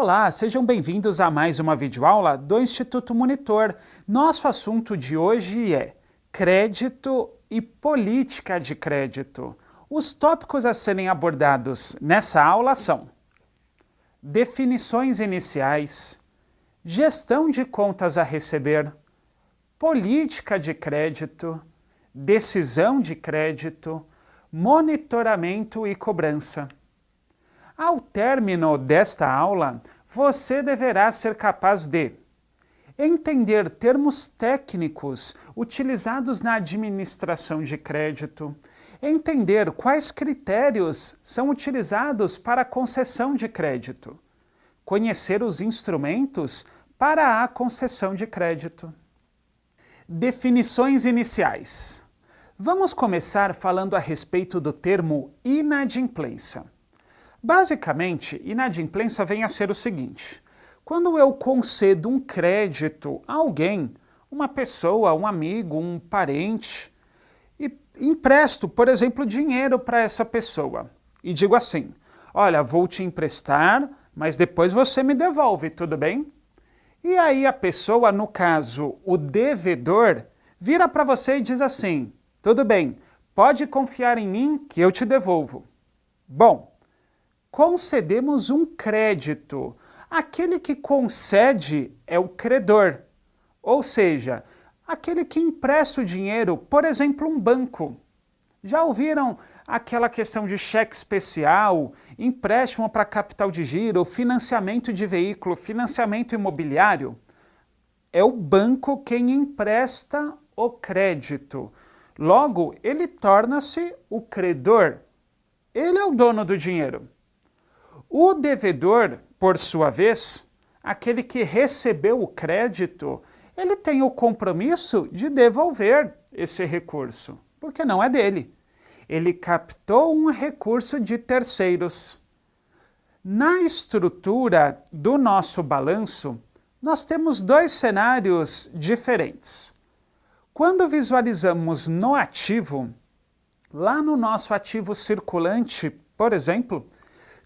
Olá, sejam bem-vindos a mais uma videoaula do Instituto Monitor. Nosso assunto de hoje é crédito e política de crédito. Os tópicos a serem abordados nessa aula são definições iniciais, gestão de contas a receber, política de crédito, decisão de crédito, monitoramento e cobrança. Ao término desta aula, você deverá ser capaz de entender termos técnicos utilizados na administração de crédito, entender quais critérios são utilizados para a concessão de crédito, conhecer os instrumentos para a concessão de crédito. Definições iniciais. Vamos começar falando a respeito do termo inadimplência. Basicamente, inadimplência vem a ser o seguinte: quando eu concedo um crédito a alguém, uma pessoa, um amigo, um parente, e empresto, por exemplo, dinheiro para essa pessoa, e digo assim: olha, vou te emprestar, mas depois você me devolve, tudo bem? E aí a pessoa, no caso, o devedor, vira para você e diz assim: tudo bem, pode confiar em mim que eu te devolvo. Bom, concedemos um crédito. Aquele que concede é o credor, ou seja, aquele que empresta o dinheiro, por exemplo, um banco. Já ouviram aquela questão de cheque especial, empréstimo para capital de giro, financiamento de veículo, financiamento imobiliário? É o banco quem empresta o crédito. Logo, ele torna-se o credor. Ele é o dono do dinheiro. O devedor, por sua vez, aquele que recebeu o crédito, ele tem o compromisso de devolver esse recurso, porque não é dele. Ele captou um recurso de terceiros. Na estrutura do nosso balanço, nós temos dois cenários diferentes. Quando visualizamos no ativo, lá no nosso ativo circulante, por exemplo,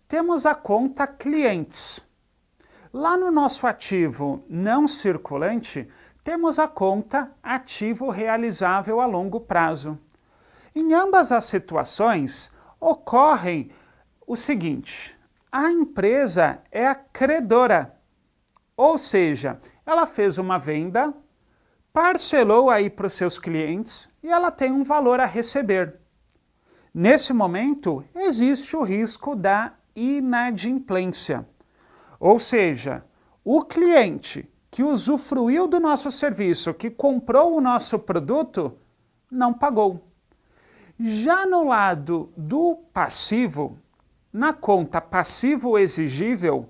temos a conta clientes. Lá no nosso ativo não circulante, temos a conta ativo realizável a longo prazo. Em ambas as situações, ocorre o seguinte: a empresa é a credora, ou seja, ela fez uma venda, parcelou aí para os seus clientes e ela tem um valor a receber. Nesse momento, existe o risco da inadimplência. Ou seja, o cliente que usufruiu do nosso serviço, que comprou o nosso produto, não pagou. Já no lado do passivo, na conta passivo exigível,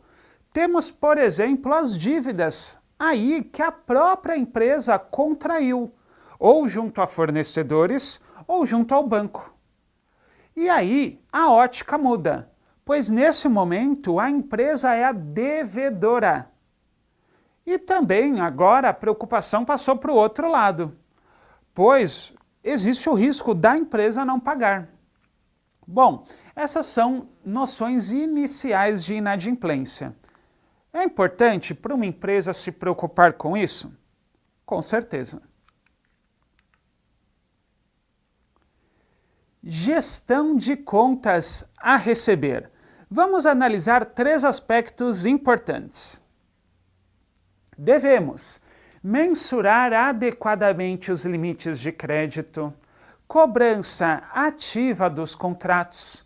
temos, por exemplo, as dívidas aí que a própria empresa contraiu, ou junto a fornecedores, ou junto ao banco. E aí a ótica muda, pois nesse momento a empresa é a devedora. E também agora a preocupação passou para o outro lado, pois existe o risco da empresa não pagar. Bom, essas são noções iniciais de inadimplência. É importante para uma empresa se preocupar com isso? Com certeza. Gestão de contas a receber. Vamos analisar três aspectos importantes. Devemos mensurar adequadamente os limites de crédito, cobrança ativa dos contratos,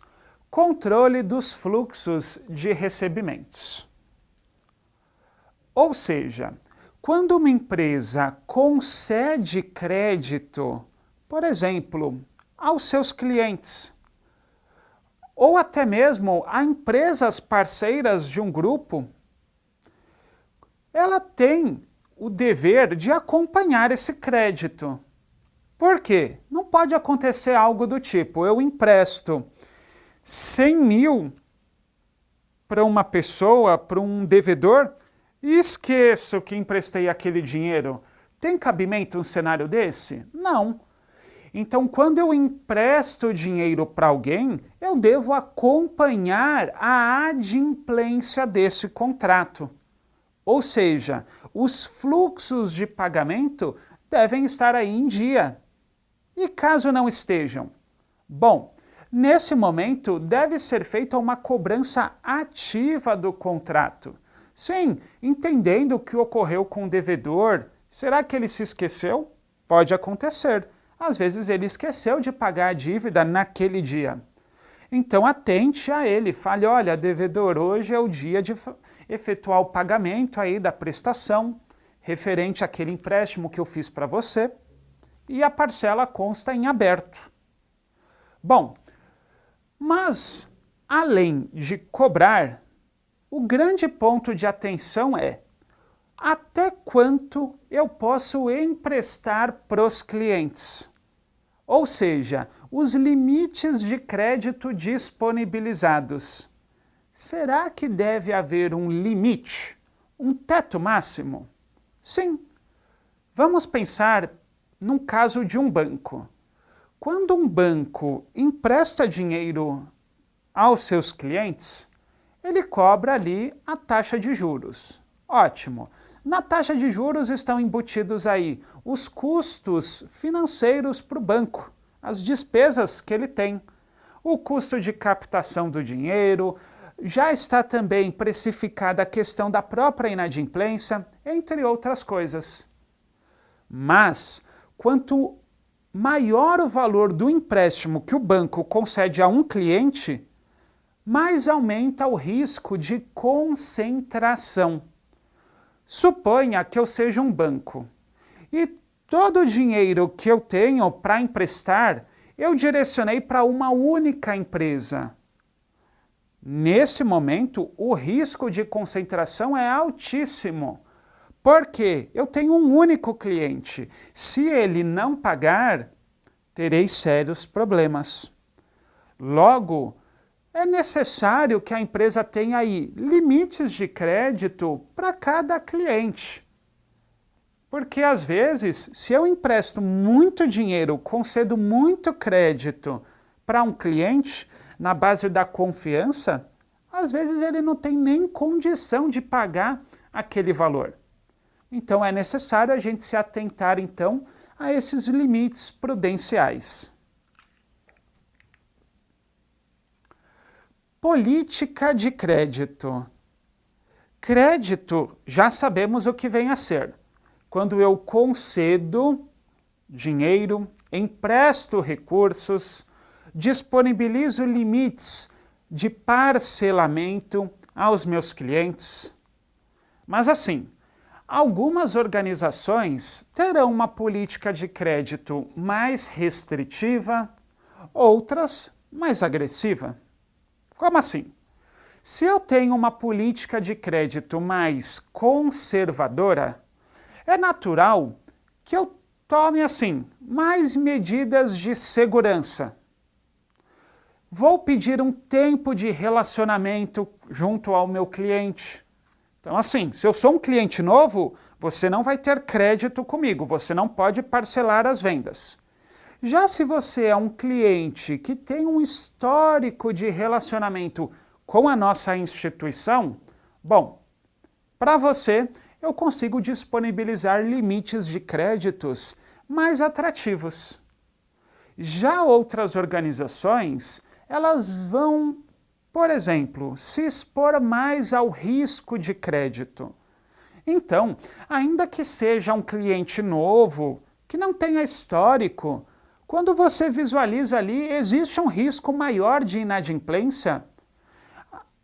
controle dos fluxos de recebimentos. Ou seja, quando uma empresa concede crédito, por exemplo, aos seus clientes, ou até mesmo a empresas parceiras de um grupo, ela tem o dever de acompanhar esse crédito. Por quê? Não pode acontecer algo do tipo: eu empresto 100 mil para uma pessoa, para um devedor, e esqueço que emprestei aquele dinheiro. Tem cabimento um cenário desse? Não. Então, quando eu empresto dinheiro para alguém, eu devo acompanhar a adimplência desse contrato. Ou seja, os fluxos de pagamento devem estar aí em dia. E caso não estejam? Bom, nesse momento deve ser feita uma cobrança ativa do contrato. Sim, entendendo o que ocorreu com o devedor. Será que ele se esqueceu? Pode acontecer. Às vezes ele esqueceu de pagar a dívida naquele dia. Então atente a ele, fale, olha, devedor, hoje é o dia de efetuar o pagamento aí da prestação referente àquele empréstimo que eu fiz para você e a parcela consta em aberto. Bom, mas além de cobrar, o grande ponto de atenção é até quanto eu posso emprestar para os clientes. Ou seja, os limites de crédito disponibilizados. Será que deve haver um limite, um teto máximo? Sim. Vamos pensar num caso de um banco. Quando um banco empresta dinheiro aos seus clientes, ele cobra ali a taxa de juros. Ótimo. Na taxa de juros estão embutidos aí os custos financeiros para o banco, as despesas que ele tem, o custo de captação do dinheiro, já está também precificada a questão da própria inadimplência, entre outras coisas. Mas, quanto maior o valor do empréstimo que o banco concede a um cliente, mais aumenta o risco de concentração. Suponha que eu seja um banco e todo o dinheiro que eu tenho para emprestar, eu direcionei para uma única empresa. Nesse momento, o risco de concentração é altíssimo, porque eu tenho um único cliente. Se ele não pagar, terei sérios problemas. Logo, é necessário que a empresa tenha aí limites de crédito para cada cliente. Porque às vezes, se eu empresto muito dinheiro, concedo muito crédito para um cliente, na base da confiança, às vezes ele não tem nem condição de pagar aquele valor. Então é necessário a gente se atentar então a esses limites prudenciais. Política de crédito. Crédito, já sabemos o que vem a ser. Quando eu concedo dinheiro, empresto recursos, disponibilizo limites de parcelamento aos meus clientes. Mas assim, algumas organizações terão uma política de crédito mais restritiva, outras mais agressiva. Como assim? Se eu tenho uma política de crédito mais conservadora, é natural que eu tome, assim, mais medidas de segurança. Vou pedir um tempo de relacionamento junto ao meu cliente. Então, assim, se eu sou um cliente novo, você não vai ter crédito comigo, você não pode parcelar as vendas. Já se você é um cliente que tem um histórico de relacionamento com a nossa instituição, bom, para você eu consigo disponibilizar limites de créditos mais atrativos. Já outras organizações, elas vão, por exemplo, se expor mais ao risco de crédito. Então, ainda que seja um cliente novo, que não tenha histórico, quando você visualiza ali, existe um risco maior de inadimplência,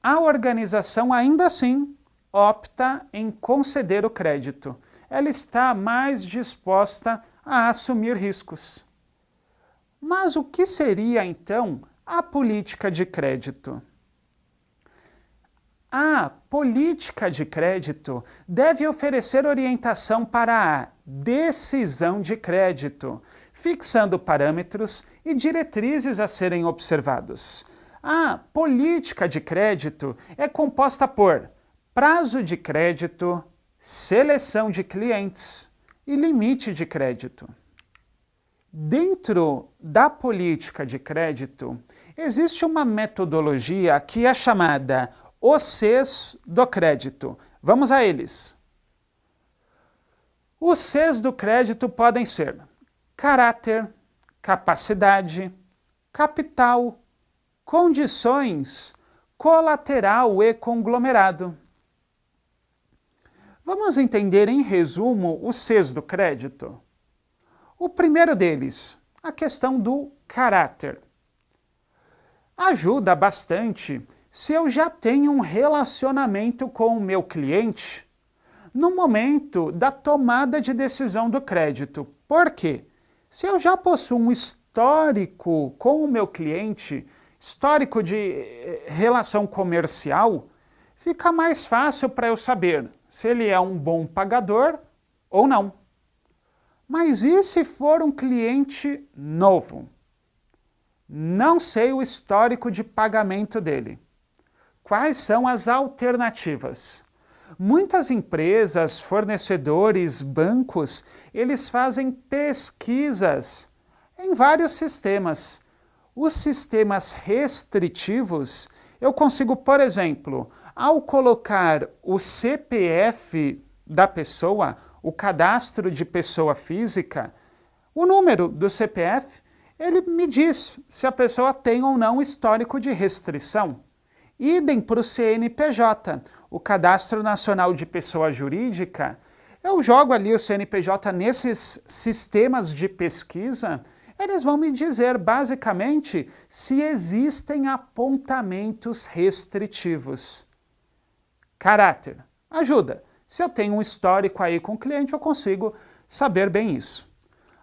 a organização ainda assim opta em conceder o crédito. Ela está mais disposta a assumir riscos. Mas o que seria, então, a política de crédito? A política de crédito deve oferecer orientação para a decisão de crédito, fixando parâmetros e diretrizes a serem observados. A política de crédito é composta por prazo de crédito, seleção de clientes e limite de crédito. Dentro da política de crédito, existe uma metodologia que é chamada os Cs do crédito. Vamos a eles. Os Cs do crédito podem ser caráter, capacidade, capital, condições, colateral e conglomerado. Vamos entender em resumo os Cs do crédito? O primeiro deles, a questão do caráter. Ajuda bastante se eu já tenho um relacionamento com o meu cliente no momento da tomada de decisão do crédito. Por quê? Se eu já possuo um histórico com o meu cliente, histórico de relação comercial, fica mais fácil para eu saber se ele é um bom pagador ou não. Mas e se for um cliente novo? Não sei o histórico de pagamento dele. Quais são as alternativas? Muitas empresas, fornecedores, bancos, eles fazem pesquisas em vários sistemas. Os sistemas restritivos, eu consigo, por exemplo, ao colocar o CPF da pessoa, o cadastro de pessoa física, o número do CPF, ele me diz se a pessoa tem ou não histórico de restrição. Idem para o CNPJ, o Cadastro Nacional de Pessoa Jurídica. Eu jogo ali o CNPJ nesses sistemas de pesquisa, eles vão me dizer basicamente se existem apontamentos restritivos. Caráter. Ajuda. Se eu tenho um histórico aí com o cliente, eu consigo saber bem isso.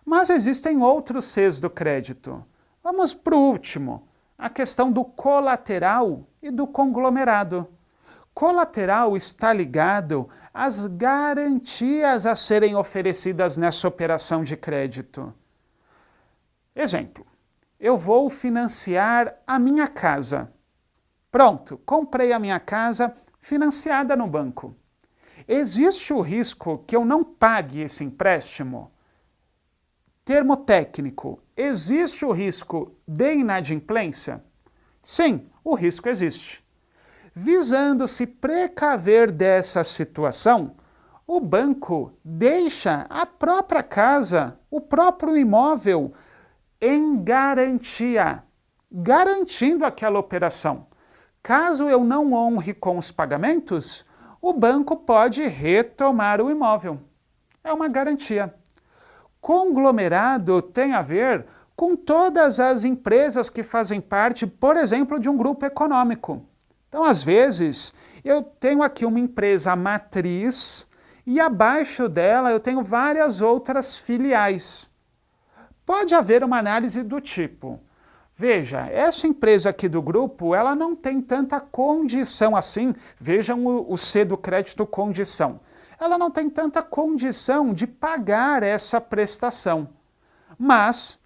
Mas existem outros Cs do crédito. Vamos para o último, a questão do colateral e do conglomerado. Colateral está ligado às garantias a serem oferecidas nessa operação de crédito. Exemplo, eu vou financiar a minha casa. Pronto, comprei a minha casa financiada no banco. Existe o risco que eu não pague esse empréstimo? Termo técnico, existe o risco de inadimplência? Sim, o risco existe. Visando se precaver dessa situação, o banco deixa a própria casa, o próprio imóvel, em garantia, garantindo aquela operação. Caso eu não honre com os pagamentos, o banco pode retomar o imóvel. É uma garantia. Conglomerado tem a ver com todas as empresas que fazem parte, por exemplo, de um grupo econômico. Então, às vezes, eu tenho aqui uma empresa matriz e abaixo dela eu tenho várias outras filiais. Pode haver uma análise do tipo, veja, essa empresa aqui do grupo, ela não tem tanta condição assim, vejam o C do crédito condição. Ela não tem tanta condição de pagar essa prestação. Mas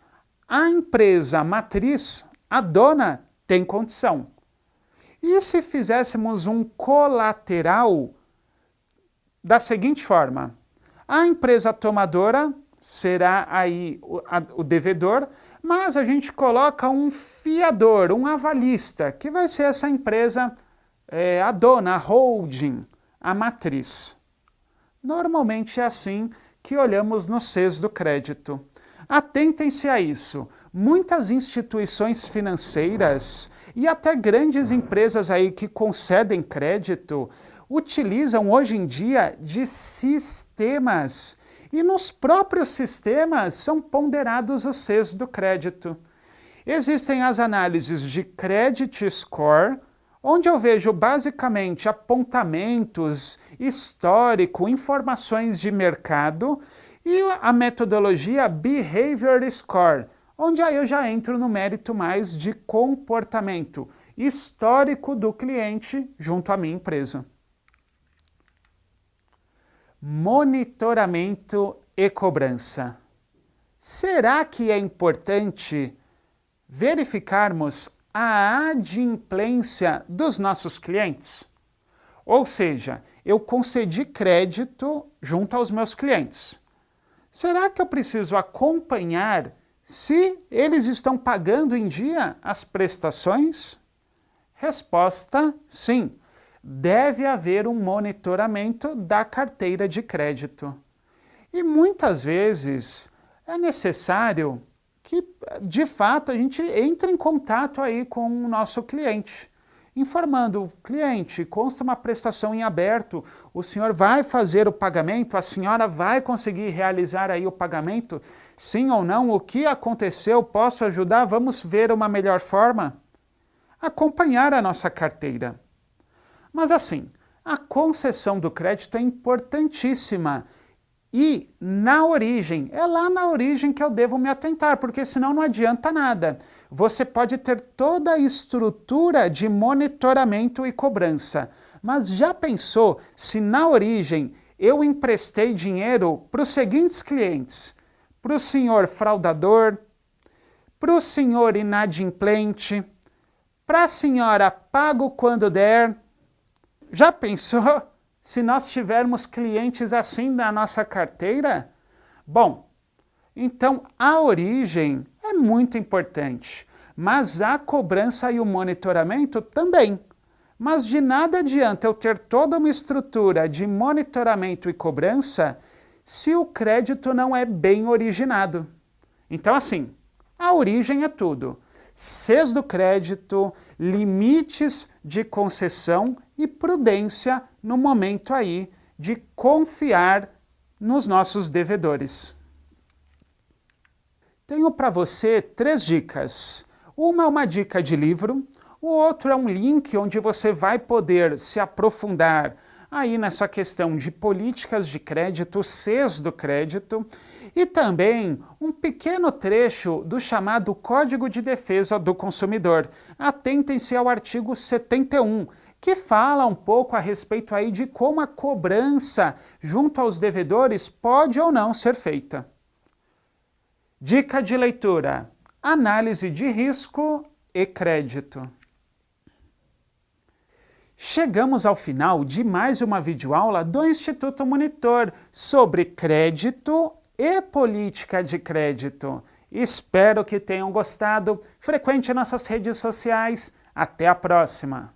a empresa matriz, a dona, tem condição. E se fizéssemos um colateral da seguinte forma, a empresa tomadora será aí o devedor, mas a gente coloca um fiador, um avalista, que vai ser essa empresa, a dona, a holding, a matriz. Normalmente é assim que olhamos nos Cs do crédito. Atentem-se a isso. Muitas instituições financeiras e até grandes empresas aí que concedem crédito utilizam hoje em dia de sistemas. E nos próprios sistemas são ponderados os Cs do crédito. Existem as análises de Credit Score, onde eu vejo basicamente apontamentos, histórico, informações de mercado, e a metodologia Behavior Score, onde aí eu já entro no mérito mais de comportamento, histórico do cliente junto à minha empresa. Monitoramento e cobrança. Será que é importante verificarmos a adimplência dos nossos clientes? Ou seja, eu concedi crédito junto aos meus clientes. Será que eu preciso acompanhar se eles estão pagando em dia as prestações? Resposta: sim. Deve haver um monitoramento da carteira de crédito. E muitas vezes é necessário que, de fato, a gente entre em contato aí com o nosso cliente, informando: cliente, consta uma prestação em aberto, o senhor vai fazer o pagamento, a senhora vai conseguir realizar aí o pagamento, sim ou não, o que aconteceu, posso ajudar, vamos ver uma melhor forma? Acompanhar a nossa carteira. Mas assim, a concessão do crédito é importantíssima. E na origem, é lá na origem que eu devo me atentar, porque senão não adianta nada. Você pode ter toda a estrutura de monitoramento e cobrança, mas já pensou se na origem eu emprestei dinheiro para os seguintes clientes? Para o senhor fraudador, para o senhor inadimplente, para a senhora pago quando der. Já pensou se nós tivermos clientes assim na nossa carteira? Bom, então a origem é muito importante, mas a cobrança e o monitoramento também. Mas de nada adianta eu ter toda uma estrutura de monitoramento e cobrança se o crédito não é bem originado. Então assim, a origem é tudo. Cês do crédito, limites de concessão e prudência no momento aí de confiar nos nossos devedores. Tenho para você 3 dicas. Uma é uma dica de livro, o outro é um link onde você vai poder se aprofundar aí nessa questão de políticas de crédito, Cs do crédito, e também um pequeno trecho do chamado Código de Defesa do Consumidor. Atentem-se ao artigo 71, que fala um pouco a respeito aí de como a cobrança junto aos devedores pode ou não ser feita. Dica de leitura: análise de risco e crédito. Chegamos ao final de mais uma videoaula do Instituto Monitor sobre crédito e política de crédito. Espero que tenham gostado. Frequente nossas redes sociais. Até a próxima!